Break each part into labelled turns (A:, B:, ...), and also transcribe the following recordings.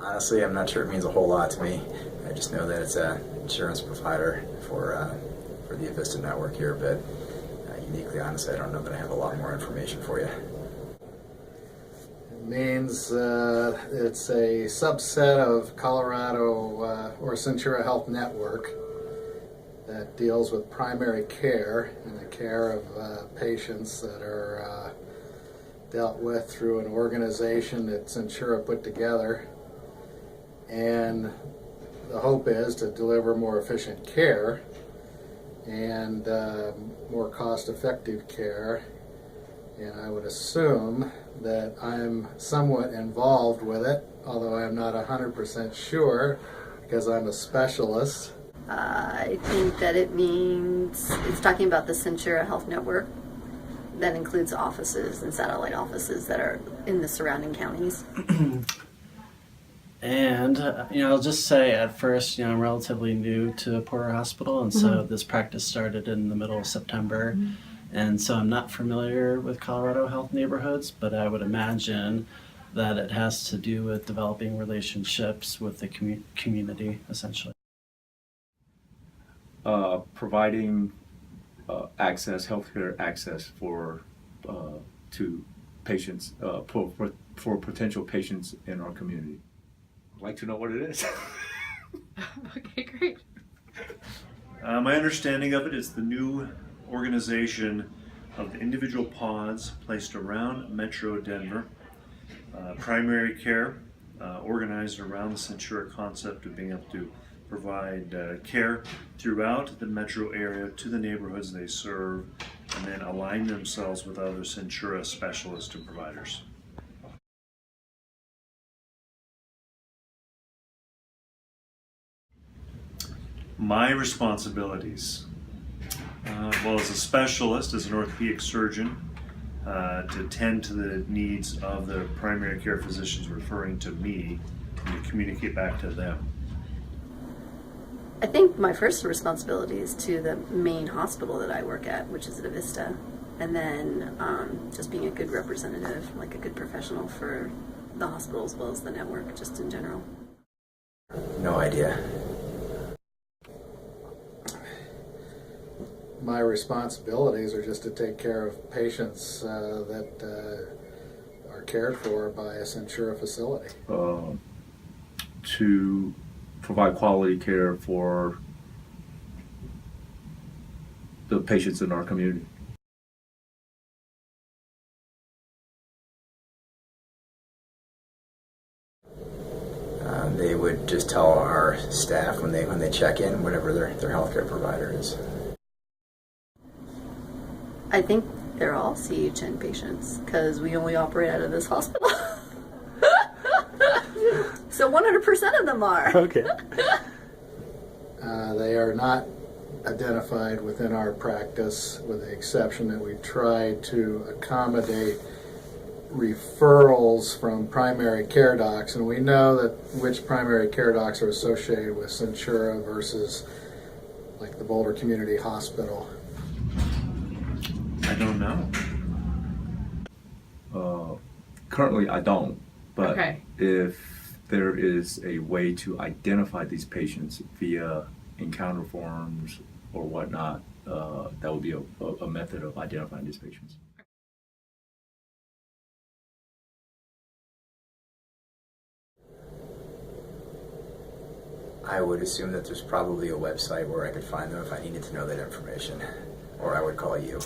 A: Honestly, I'm not sure it means a whole lot to me. I just know that it's an insurance provider for the Avista network here, but uniquely, honestly, I don't know that I have a lot more information for you.
B: It means it's a subset of Colorado or Centura Health Network that deals with primary care and the care of patients that are dealt with through an organization that Centura put together. And the hope is to deliver more efficient care and more cost-effective care. And I would assume that I'm somewhat involved with it, although I'm not 100% sure because I'm a specialist.
C: I think that it means it's talking about the Centura Health Network that includes offices and satellite offices that are in the surrounding counties.
D: And, I'll just say at first, I'm relatively new to Porter Hospital, and so this practice started in the middle of September. And so I'm not familiar with Colorado health neighborhoods, but I would imagine that it has to do with developing relationships with the community, essentially.
E: Providing healthcare access to patients, for potential patients in our community. I'd like to know what it is.
F: Okay, great.
G: My understanding of it is the new organization of the individual pods placed around Metro Denver. Primary care organized around the Centura concept of being able to provide care throughout the metro area to the neighborhoods they serve, and then align themselves with other Centura specialists and providers. My responsibilities, well, as a specialist, as an orthopedic surgeon, to tend to the needs of the primary care physicians referring to me and to communicate back to them.
C: I think my first responsibility is to the main hospital that I work at, which is at Avista, and then just being a good representative, like a good professional for the hospital as well as the network, just in general.
A: No idea.
B: My responsibilities are just to take care of patients that are cared for by a Centura facility.
E: To provide quality care for the patients in our community.
A: They would just tell our staff when they check in, whatever their healthcare provider is.
C: I think they're all CHN patients because we only operate out of this hospital. So 100% of them are.
D: Okay.
B: They are not identified within our practice, with the exception that we try to accommodate referrals from primary care docs, and we know that which primary care docs are associated with Centura versus like the Boulder Community Hospital.
G: I don't know.
E: Currently, I don't, but
F: Okay.
E: if there is a way to identify these patients via encounter forms or whatnot, that would be a method of identifying these patients.
A: I would assume that there's probably a website where I could find them if I needed to know that information, or I would call you.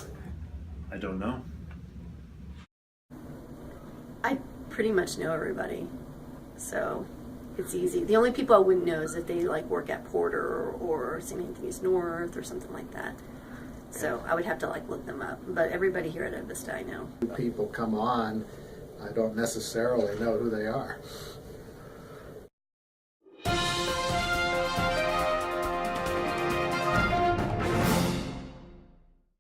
G: I don't know.
C: I pretty much know everybody, so it's easy. The only people I wouldn't know is if they like work at Porter or St. Anthony's North or something like that. So I would have to like look them up. But everybody here at Avista I know.
B: People come on, I don't necessarily know who they are.